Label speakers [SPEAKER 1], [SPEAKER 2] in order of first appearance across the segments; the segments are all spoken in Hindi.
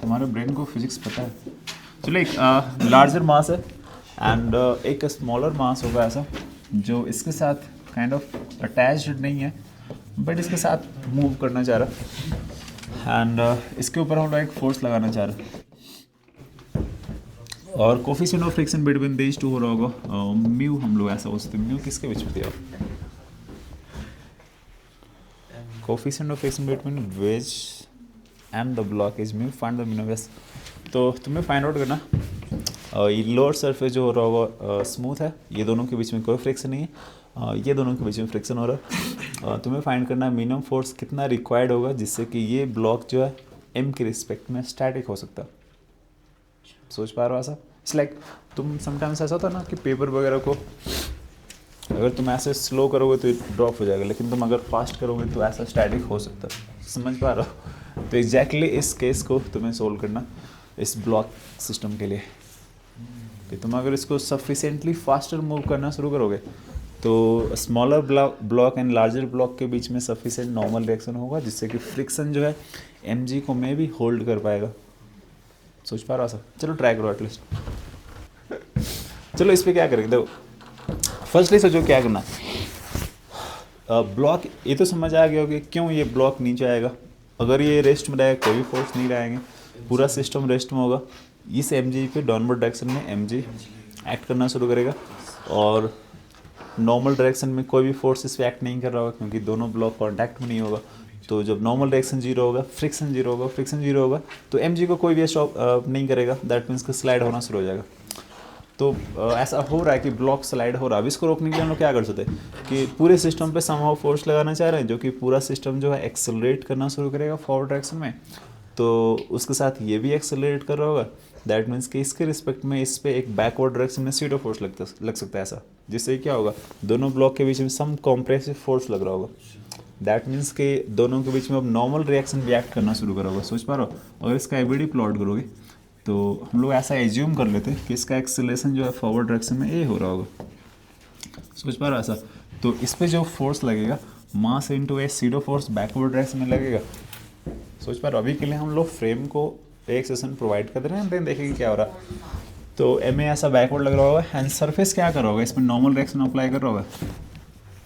[SPEAKER 1] तुम्हारे ब्रेन को फिजिक्स पता है। चलो एक लार्जर मास है एंड एक स्मॉलर मास होगा ऐसा जो इसके साथ काइंड ऑफ अटैच्ड नहीं है बट इसके साथ मूव करना चाह रहा एंड इसके ऊपर हम लोग एक फोर्स लगाना चाह रहे हैं और coefficient of friction between these two हो रहा होगा म्यू। हम लोग ऐसा बोलते हैं म्यू किसके बीच में दिया? Coefficient of friction between wedge and the block is mu, find the mean of S. तो तुम्हें फाइंड आउट करना ये लोअर सरफेस जो हो रहा होगा स्मूथ है, ये दोनों के बीच में कोई फ्रिक्शन नहीं है, ये दोनों के बीच में फ्रिक्शन हो रहा है। तुम्हें फाइंड करना है मिनिमम फोर्स कितना रिक्वायर्ड होगा जिससे कि ये ब्लॉक जो है एम के रिस्पेक्ट में स्टैटिक हो सकता है। सोच पा रहे हो ऐसा? इट्स लाइक तुम समटाइम्स ऐसा होता है ना कि पेपर वगैरह को अगर तुम ऐसे स्लो करोगे तो ड्रॉप हो जाएगा, लेकिन तुम अगर फास्ट करोगे तो ऐसा स्टैटिक हो सकता है। समझ पा रहे हो? तो एग्जैक्टली इस केस को तुम्हें सोल्व करना इस ब्लॉक सिस्टम के लिए कि तुम अगर इसको सफिशिएंटली फास्टर मूव करना शुरू करोगे तो smaller block and larger block के बीच में सफिशिएंट नॉर्मल रिएक्शन होगा जिससे कि फ्रिक्शन जो है एम को में भी होल्ड कर पाएगा। सोच पा रहा हो सर? चलो ट्राई करो एटलीस्ट। चलो इस पर क्या करेंगे, देखो फर्स्टली सोचो क्या करना है। ब्लॉक ये तो समझ आ गया होगा क्यों ये ब्लॉक नीचे आएगा। अगर ये रेस्ट में रहेगा कोई भी फोर्स नहीं रहेंगे, पूरा सिस्टम रेस्ट में होगा। इस एम पे डाउनवर्ड डायरेक्शन में एम एक्ट करना शुरू करेगा और नॉर्मल डायरेक्शन में कोई भी फोर्स इस पर एक्ट नहीं कर रहा होगा क्योंकि दोनों ब्लॉक कॉन्टैक्ट में नहीं होगा। तो जब नॉर्मल डायरेक्शन जीरो होगा, फ्रिक्शन जीरो होगा, फ्रिक्शन जीरो होगा तो एम को कोई भी स्टॉप नहीं करेगा। दैट मीन्स कि स्लाइड होना शुरू हो जाएगा। तो ऐसा हो रहा है कि ब्लॉक स्लाइड हो रहा है। अब इसको रोकने के लिए हम लोग क्या कर सकते हैं कि पूरे सिस्टम पे समहाउ फोर्स लगाना चाह रहे हैं जो कि पूरा सिस्टम जो है एक्सेलरेट करना शुरू करेगा फॉरवर्ड डायरेक्शन में। तो उसके साथ ये भी एक्सेलरेट कर रहा होगा। दैट मीन्स कि इसके रिस्पेक्ट में इस पे एक बैकवर्ड डायरेक्शन में सीडो फोर्स लग सकता है ऐसा, जिससे क्या होगा दोनों ब्लॉक के बीच में सम कॉम्प्रेसिव फोर्स लग रहा होगा। दैट मीन्स कि दोनों के बीच में अब नॉर्मल रिएक्शन भी एक्ट करना शुरू करा होगा। सोच पा रहे हो? अगर इसका एबीडी प्लॉट करोगे तो हम लोग ऐसा एज्यूम कर लेते हैं कि इसका एक्सेलरेशन जो है फॉरवर्ड डायरेक्शन में ए हो रहा होगा। सोच पा रहे हो ऐसा? तो इस पर जो फोर्स लगेगा मास इंटू ए सीडो फोर्स बैकवर्ड डायरेक्शन में लगेगा। सोच पा रहे हो? अभी के लिए हम लोग फ्रेम को एक सेशन प्रोवाइड कर रहे हैं, देन देखेंगे क्या हो रहा है। तो एम ए ऐसा बैकवर्ड लग रहा होगा एंड सरफेस क्या कर रहा होगा, इसमें नॉर्मल डायरेक्शन अप्लाई कर रहा होगा।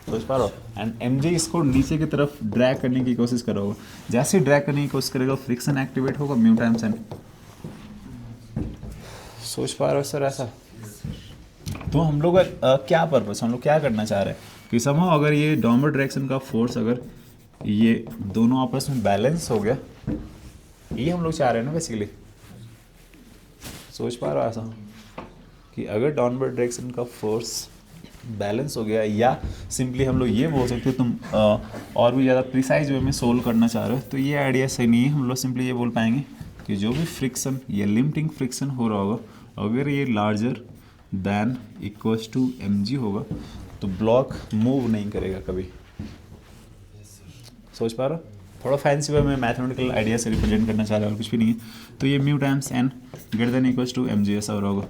[SPEAKER 1] सोच पा रहे हो? एंड एम इसको नीचे की तरफ ड्रैग करने की कोशिश कर रहा होगा। जैसे ही ड्रैग करने की कोशिश करेगा फ्रिक्शन एक्टिवेट होगा म्यू टाइम्स एन। सोच पा रहे हो सर ऐसा? तो हम लोग क्या पर्पस, हम लोग क्या करना चाह रहे हैं कि समहाउ अगर ये डाउनवर्ड डायरेक्शन का फोर्स अगर ये दोनों आपस में बैलेंस हो गया, ये हम लोग चाह रहे हैं ना बेसिकली। सोच पा रहे हो ऐसा कि अगर डाउनवर्ड डायरेक्शन का फोर्स बैलेंस हो गया, या सिंपली हम लोग ये बोल सकते तुम और भी ज़्यादा प्रिसाइज वे में सोल्व करना चाह रहे हो तो ये आइडिया सही नहीं है। हम लोग सिंपली ये बोल पाएंगे कि जो भी फ्रिक्शन या लिमिटिंग फ्रिक्शन हो रहा होगा अगर ये larger than equals to m होगा तो ब्लॉक मूव नहीं करेगा कभी। सोच पा रहा? थोड़ा फैंसी वे में मैथमेटिकल आइडिया से रिप्रेजेंट करना चाह रहा है और कुछ भी नहीं है। तो ये mu times N greater than equals to m ऐसा हो रहा होगा।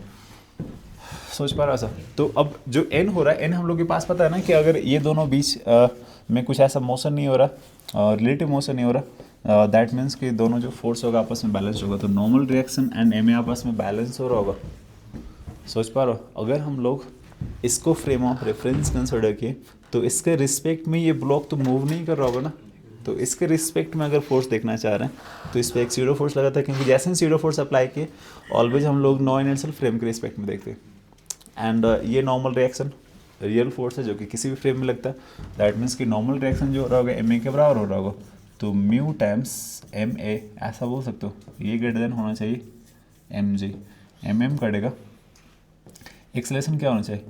[SPEAKER 1] सोच पा रहा सर? तो अब जो एन हो रहा है, एन हम लोग के पास पता है ना कि अगर ये दोनों बीच में कुछ ऐसा मोशन नहीं हो रहा, रिलेटिव मोशन नहीं हो रहा, दैट मीन्स कि दोनों जो फोर्स होगा आपस में बैलेंस होगा। तो नॉर्मल रिएक्शन एंड एम आपस में बैलेंस हो रहा होगा। सोच पा रहे हो? अगर हम लोग इसको फ्रेम ऑफ रेफरेंस कंसिडर किए तो इसके रिस्पेक्ट में ये ब्लॉक तो मूव नहीं कर रहा होगा ना। तो इसके रिस्पेक्ट में अगर फोर्स देखना चाह रहे हैं तो इस पर एक सीडो फोर्स लगाता है क्योंकि जैसे ही सीडो फोर्स अप्लाई किए ऑलवेज हम लोग नॉन इनर्शियल फ्रेम के रिस्पेक्ट में देखते हैं। एंड ये नॉर्मल रिएक्शन रियल फोर्स है जो कि किसी भी फ्रेम में लगता है। दैट मीन्स कि नॉर्मल रिएक्शन जो हो रहा होगा एम ए के बराबर हो रहा होगा। तो म्यू टाइम्स एम ए ऐसा बोल सकते हो, ये ग्रेटर देन होना चाहिए एम जी। एम कटेगा, एक्सेलरेशन क्या होना चाहिए,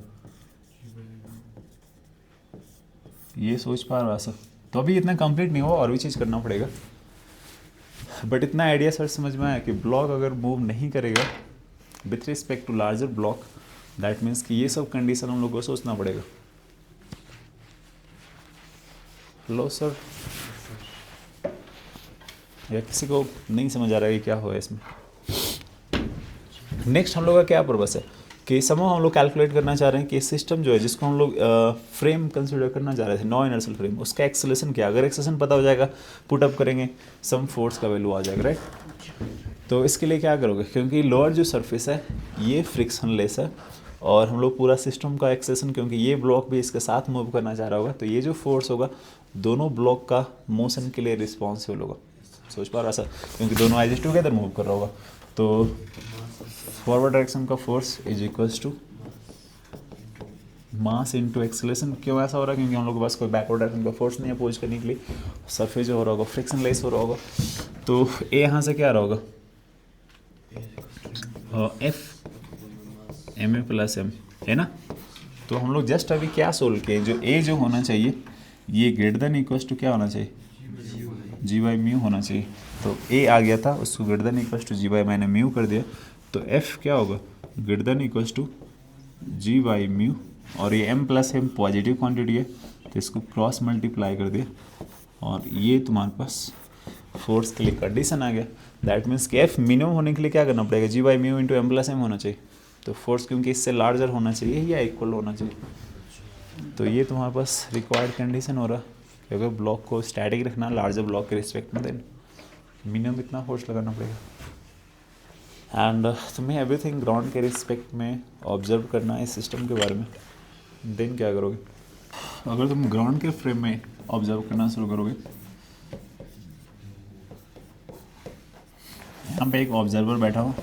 [SPEAKER 1] ये सोच पा रहा ऐसा? तो अभी इतना कंप्लीट नहीं हुआ, और भी चीज़ करना पड़ेगा। बट इतना आइडिया सर समझ में आया कि ब्लॉक अगर मूव नहीं करेगा with respect to larger block, that means कि ये सब कंडीशन हम लोग को सोचना पड़ेगा। लो सर, या किसी को नहीं समझ आ रहा है कि क्या हुआ इसमें? नेक्स्ट हम लोग का क्या पर्पस है कि समहाउ हम लोग कैलकुलेट करना चाह रहे हैं कि सिस्टम जो है जिसको हम लोग फ्रेम कंसीडर करना चाह रहे थे नॉन इनर्शियल फ्रेम, उसका एक्सेलरेशन क्या। अगर एक्सेलरेशन पता हो जाएगा पुट अप करेंगे सम फोर्स का वैल्यू आ जाएगा, राइट। तो इसके लिए क्या करोगे, क्योंकि लोअर जो सरफेस है ये फ्रिक्शन लेस है और हम लोग पूरा सिस्टम का एक्सेशन, क्योंकि ये ब्लॉक भी इसके साथ मूव करना चाह रहा होगा, तो ये जो फोर्स होगा दोनों ब्लॉक का मोशन के लिए रिस्पॉन्सिबल होगा। सोच पा रहा ऐसा, क्योंकि दोनों एजेस टुगेदर मूव कर रहा होगा। तो फॉरवर्ड डायरेक्शन का force is equals to mass into acceleration. क्यों ऐसा हो रहा है, क्योंकि हम लोग के पास कोई बैकवर्ड डायरेक्शन का फोर्स नहीं है अपोज करने के लिए, सरफेस जो हो रहा होगा फ्रिक्शन लेस हो रहा होगा। तो ए यहाँ से क्या आ रहा होगा, F m a plus m, है ना। तो हम लोग जस्ट अभी क्या सोल्व किए, जो ए जो होना चाहिए ये ग्रेटर देन इक्वल्स टू क्या होना चाहिए, जी बाई म्यू होना चाहिए। तो ए आ गया था, उसको greater than equals to g by मैंने म्यू कर दिया, तो एफ क्या होगा, greater than equals to g by mu. और ये m plus m positive quantity है तो इसको क्रॉस मल्टीप्लाई कर दिया और ये तुम्हारे पास फोर्स के लिए कंडीशन आ गया। दैट मीन्स कि एफ मिनिमम होने के लिए क्या करना पड़ेगा, G by mu into M plus M होना चाहिए। तो फोर्स क्योंकि इससे लार्जर होना चाहिए या इक्वल होना चाहिए। तो ये तुम्हारे पास रिक्वायर्ड कंडीशन हो रहा है कि अगर ब्लॉक को स्टैटिक रखना लार्जर ब्लॉक के रिस्पेक्ट में, देन मिनिमम इतना फोर्स लगाना पड़ेगा। एंड तुम्हें एवरीथिंग ग्राउंड के रिस्पेक्ट में ऑब्जर्व करना है इस सिस्टम के बारे में। देन क्या करोगे, अगर तुम ग्राउंड के फ्रेम में ऑब्जर्व करना शुरू करोगे, यहाँ पे एक ऑब्जर्वर बैठा हो।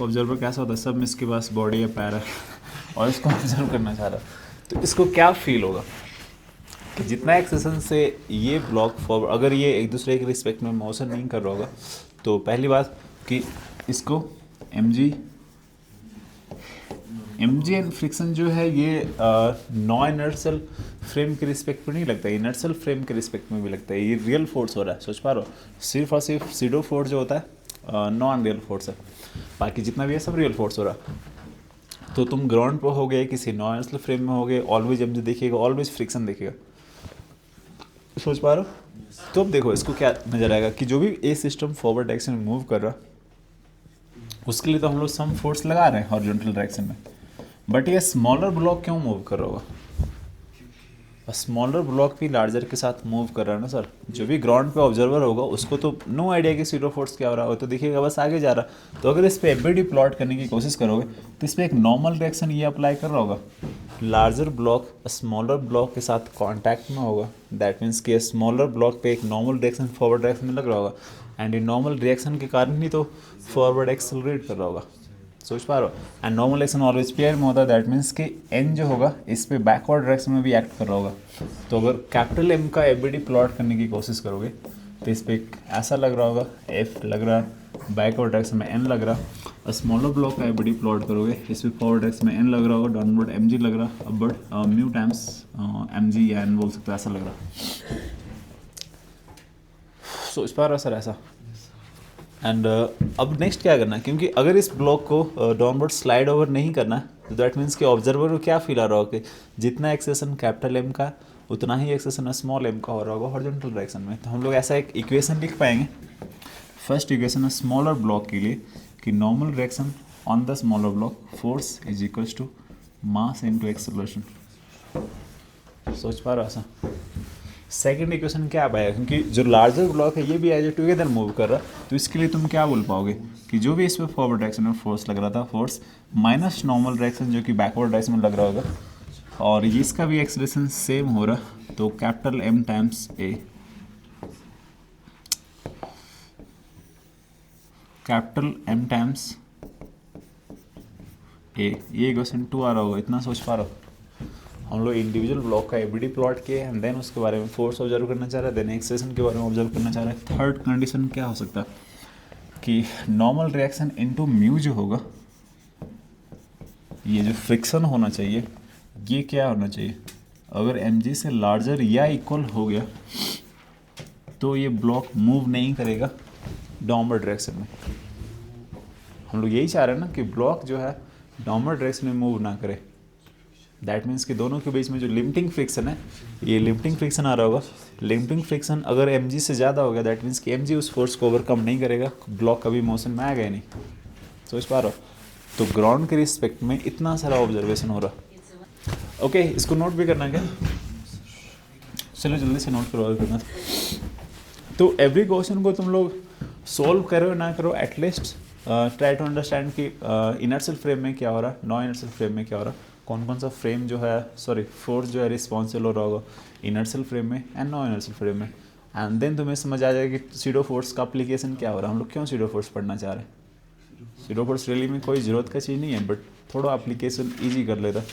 [SPEAKER 1] ऑब्जर्वर कैसा होता है, सब में इसके पास बॉडी है, पैर है और इसको ऑब्जर्व करना चाह रहा है। तो इसको क्या फील होगा कि जितना एक्सेशन से ये ब्लॉक फॉरवर्ड, अगर ये एक दूसरे के रिस्पेक्ट में मोशन नहीं कर रहा होगा, तो पहली बात कि इसको एम जी एंड फ्रिक्शन जो है ये नॉन इनर्शियल फ्रेम के रिस्पेक्ट में नहीं लगता है, इनर्शियल फ्रेम के रिस्पेक्ट में भी लगता है। ये रियल फोर्स हो रहा है, सोच पा रहे हो। सिर्फ और सिर्फ सीडो फोर्स जो होता है नॉन रियल फोर्स है, बाकी जितना भी है सब रियल फोर्स हो रहा है। तो तुम ग्राउंड पर हो गए, किसी नॉन इनर्शियल फ्रेम में हो गए, ऑलवेज एम जी देखिएगा, ऑलवेज फ्रिक्शन देखिएगा, सोच पा रहे हो। तो अब देखो इसको क्या नजर आएगा कि जो भी ए सिस्टम फॉरवर्ड डायरेक्शन में मूव कर रहा उसके लिए तो हम लोग सम फोर्स लगा रहे हैं हॉरिजॉन्टल डायरेक्शन में, बट ये स्मॉलर ब्लॉक क्यों मूव कर रहा होगा, स्मॉलर ब्लॉक भी लार्जर के साथ मूव कर रहा है ना सर। जो भी ग्राउंड पे ऑब्जर्वर होगा उसको तो नो आइडिया कि सीडो फोर्स क्या हो रहा है, तो देखिएगा बस आगे जा रहा। तो अगर इस पर एफबीडी प्लॉट करने की कोशिश करोगे तो इस पर एक नॉर्मल रिएक्शन ये अप्लाई कर रहा होगा, लार्जर ब्लॉक स्मॉलर ब्लॉक के साथ कॉन्टैक्ट में होगा। दैट मीन्स कि स्मॉलर ब्लॉक पे एक नॉर्मल रिएक्शन फॉरवर्ड डायरेक्शन में लग रहा होगा, एंड ये नॉर्मल रिएक्शन के कारण ही तो फॉरवर्ड एक्सेलरेट कर रहा होगा, सोच पा रहे हो। And normal action always pair में होता है, दैट मीन्स कि एन जो होगा इस पे बैकवर्ड डायरेक्शन में भी एक्ट कर रहा होगा। तो अगर कैपिटल एम का एफबीडी प्लॉट करने की कोशिश करोगे तो इस पर ऐसा लग रहा होगा, एफ लग रहा है, बैकवर्ड डायरेक्शन में एन लग रहा, और स्मॉलर ब्लॉक का एफबीडी प्लॉट करोगे इस पर फॉरवर्ड डायरेक्शन में एन लग रहा होगा, डाउनवर्ड एम जी लग रहा, upward mu times m g या एन बोल सकते हो, ऐसा लग रहा। सोच पा रहा सर ऐसा। एंड अब नेक्स्ट क्या करना है, क्योंकि अगर इस ब्लॉक को डाउनवर्ड स्लाइड ओवर नहीं करना है तो दैट मीन्स कि ऑब्जर्वर को क्या फील आ रहा होगा कि जितना एक्सेशन कैपिटल एम का उतना ही एक्सेशन स्मॉल एम का हो रहा होगा हॉरिजॉन्टल डायरेक्शन में। तो हम लोग ऐसा एक इक्वेशन लिख पाएंगे। फर्स्ट इक्वेशन है स्मॉलर ब्लॉक के लिए कि normal reaction on the smaller block force is equals to mass into acceleration. सोच पा रहा ऐसा। सेकेंड इक्वेशन क्या पाएगा, क्योंकि जो लार्जर ब्लॉक है ये भी एज ए टुगेदर मूव कर रहा, तो इसके लिए तुम क्या बोल पाओगे कि जो भी इस पर फॉरवर्ड डायरेक्शन में फोर्स लग रहा था, फोर्स माइनस नॉर्मल डायरेक्शन जो कि बैकवर्ड डायरेक्शन में लग रहा होगा, और इसका भी एक्सेलरेशन सेम हो रहा, तो कैपिटल एम टाइम्स ए, कैपिटल एम टाइम्स ए, ये इक्वेशन 2 आ रहा होगा। इतना सोच पा रहा हो। हम लोग इंडिविजुअल ब्लॉक का एफबीडी प्लॉट किए एंड देन उसके बारे में फोर्स ऑब्जर्व करना चाह रहे हैं, देन एक्सेलरेशन के बारे में ऑब्जर्व करना चाह रहे हैं। थर्ड कंडीशन क्या हो सकता है कि नॉर्मल रिएक्शन इनटू म्यू जो होगा, ये जो फ्रिक्शन होना चाहिए ये क्या होना चाहिए, अगर mg से लार्जर या इक्वल हो गया तो ये ब्लॉक मूव नहीं करेगा डाउनवर्ड डायरेक्शन में। हम लोग यही चाह रहे हैं ना कि ब्लॉक जो है डाउनवर्ड डायरेक्शन में मूव ना करे। दैट मीन्स कि दोनों के बीच में जो लिमिटिंग फ्रिक्शन है, ये लिमिटिंग फ्रिक्शन आ रहा होगा। लिमिटिंग फ्रिक्शन अगर mg से ज़्यादा हो गया दैट मीन्स कि mg उस फोर्स को ओवरकम नहीं करेगा, ब्लॉक कभी मोशन में आएगा ही नहीं। सोच पा रहा हो। तो ग्राउंड के रिस्पेक्ट में इतना सारा ऑब्जर्वेशन हो रहा। ओके, इसको नोट भी करना क्या, चलो जल्दी से नोट करवा करना। तो एवरी क्वेश्चन को तुम लोग सोल्व करो ना करो एटलीस्ट ट्राई टू अंडरस्टैंड कि इनर्शियल फ्रेम में क्या हो रहा है, नॉन इनर्शियल फ्रेम में क्या हो रहा है, कौन कौन सा फ्रेम जो है फोर्स जो है रिस्पॉन्सिबल हो रहा होगा इनर्शियल फ्रेम में एंड नॉन इनर्शियल फ्रेम में। एंड देन तुम्हें समझ आ जाएगा कि सीडो फोर्स का अप्लीकेशन क्या हो रहा है, हम लोग क्यों सीडो फोर्स पढ़ना चाह रहे हैं। सीडो फोर्स रियली में कोई ज़रूरत का चीज़ नहीं है, बट थोड़ा अप्लीकेशन ईजी कर लेता है।